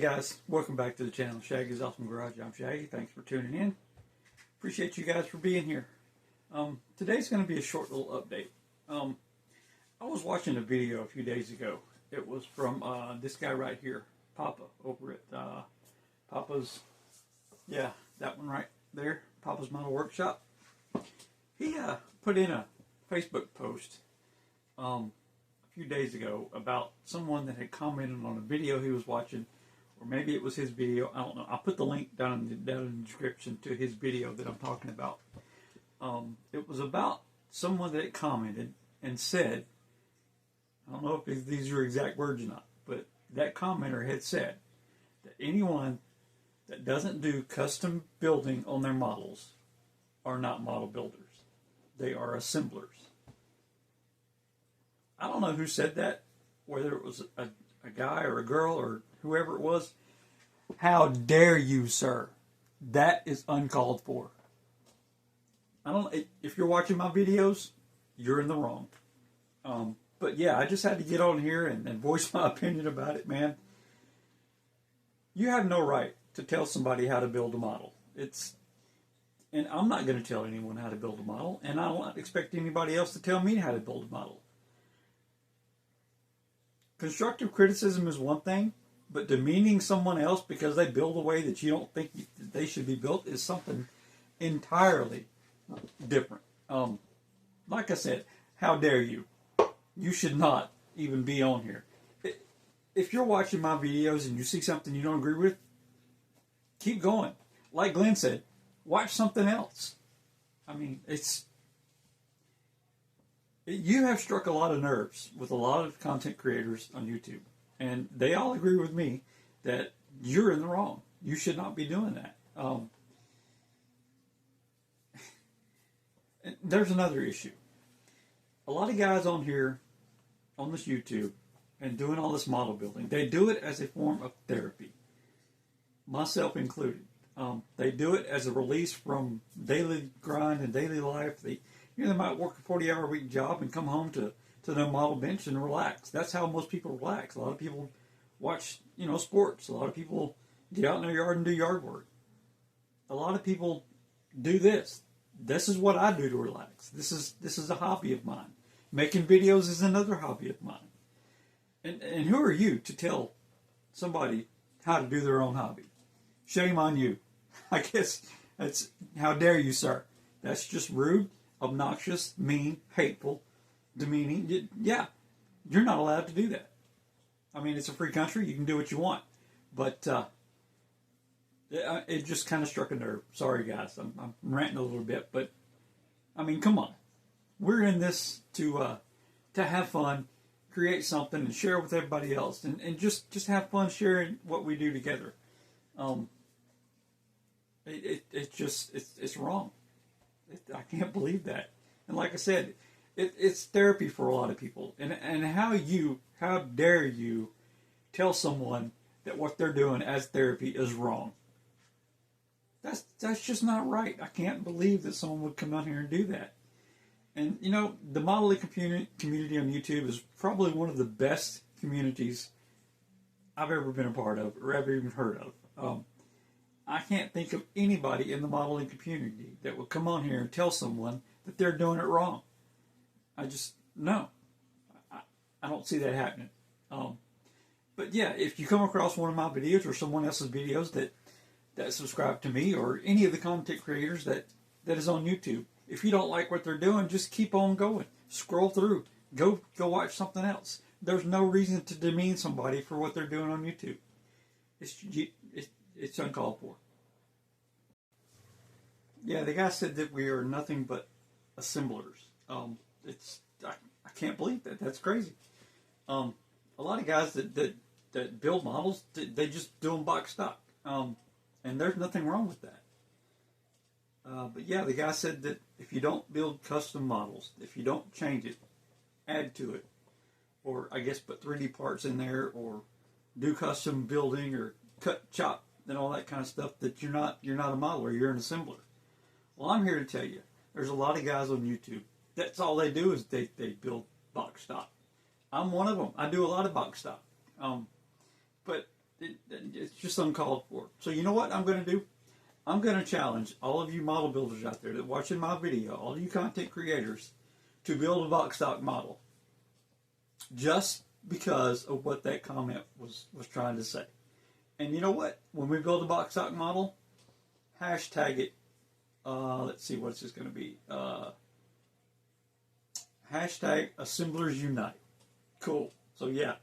guys, welcome back to the channel, Shaggy's Awesome Garage. I'm Shaggy. Thanks for tuning in. Appreciate you guys for being here. Today's going to be a short little update. I was watching a video a few days ago. It was from this guy right here, Papa, over at Papa's, yeah, that one right there, Papa's Model Workshop. He put in a Facebook post a few days ago about someone that had commented on a video he was watching, or maybe it was his video. I don't know. I'll put the link down in the description to his video that I'm talking about. It was about someone that commented and said, I don't know if these are exact words or not, but that commenter had said that anyone that doesn't do custom building on their models are not model builders. They are assemblers. I don't know who said that, whether it was a guy or a girl or whoever it was. How dare you, sir? That is uncalled for. I don't. If you're watching my videos, you're in the wrong. But yeah, I just had to get on here and voice my opinion about it, man. You have no right to tell somebody how to build a model. And I'm not going to tell anyone how to build a model, and I don't expect anybody else to tell me how to build a model. Constructive criticism is one thing, but demeaning someone else because they build a way that you don't think they should be built is something entirely different. Like I said, how dare you? You should not even be on here. If you're watching my videos and you see something you don't agree with, keep going. Like Glenn said, watch something else. I mean, you have struck a lot of nerves with a lot of content creators on YouTube, and they all agree with me that you're in the wrong. You should not be doing that. There's another issue. A lot of guys on here, on this YouTube, and doing all this model building, they do it as a form of therapy, myself included. They do it as a release from daily grind and daily life. They might work a 40-hour-a-week job and come home to their model bench and relax. That's how most people relax. A lot of people watch, sports. A lot of people get out in their yard and do yard work. A lot of people do this. This is what I do to relax. This is a hobby of mine. Making videos is another hobby of mine. And who are you to tell somebody how to do their own hobby? Shame on you. I guess that's, how dare you, sir? That's just rude, obnoxious, mean, hateful, demeaning. Yeah, you're not allowed to do that. I mean, it's a free country. You can do what you want. But it just kind of struck a nerve. Sorry, guys. I'm ranting a little bit. But, I mean, come on. We're in this to have fun, create something, and share with everybody else. And just have fun sharing what we do together. It's wrong. I can't believe that. And like I said, it's therapy for a lot of people. And how dare you tell someone that what they're doing as therapy is wrong? That's just not right. I can't believe that someone would come out here and do that. And the modeling community on YouTube is probably one of the best communities I've ever been a part of or ever even heard of. I can't think of anybody in the modeling community that would come on here and tell someone that they're doing it wrong. No. I don't see that happening. But yeah, if you come across one of my videos or someone else's videos that subscribe to me or any of the content creators that is on YouTube, if you don't like what they're doing, just keep on going. Scroll through. Go watch something else. There's no reason to demean somebody for what they're doing on YouTube. It's uncalled for. Yeah, the guy said that we are nothing but assemblers. I can't believe that. That's crazy. A lot of guys that build models, they just do them box stock. And there's nothing wrong with that. But yeah, the guy said that if you don't build custom models, if you don't change it, add to it, or I guess put 3D parts in there, or do custom building, or cut, chop, and all that kind of stuff, that you're not a modeler, you're an assembler. Well, I'm here to tell you, there's a lot of guys on YouTube. That's all they do is they build box stock. I'm one of them. I do a lot of box stock. But it's just uncalled for. So you know what I'm going to do? I'm going to challenge all of you model builders out there that are watching my video, all of you content creators, to build a box stock model. Just because of what that comment was trying to say. And you know what? When we build a box stock model, hashtag it. Let's see, what's this going to be? Hashtag Assemblers Unite. Cool. So yeah,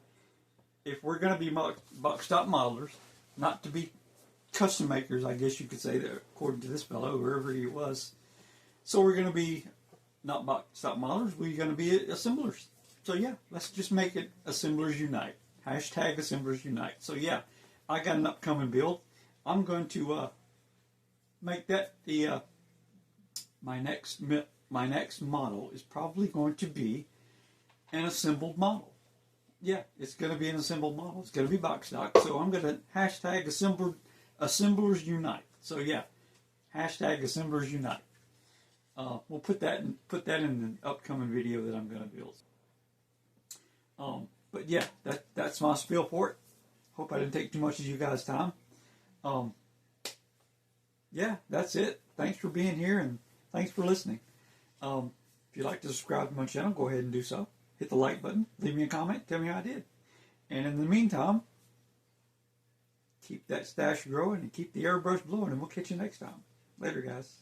if we're going to be box stock modelers, not to be custom makers, I guess you could say that, according to this fellow, whoever he was. So we're going to be not box stock modelers, we're going to be assemblers. So yeah, let's just make it Assemblers Unite. Hashtag Assemblers Unite. So yeah, I got an upcoming build. I'm going to make that the my next model is probably going to be an assembled model. Yeah, it's going to be an assembled model. It's going to be box stock. So I'm going to hashtag Assemblers Unite. So yeah, hashtag Assemblers Unite. We'll put that in the upcoming video that I'm going to build. But yeah, that's my spiel for it. Hope I didn't take too much of you guys' time. Yeah, that's it. Thanks for being here and thanks for listening. If you'd like to subscribe to my channel, go ahead and do so. Hit the like button, leave me a comment, tell me how I did. And in the meantime, keep that stash growing and keep the airbrush blowing, and we'll catch you next time. Later, guys.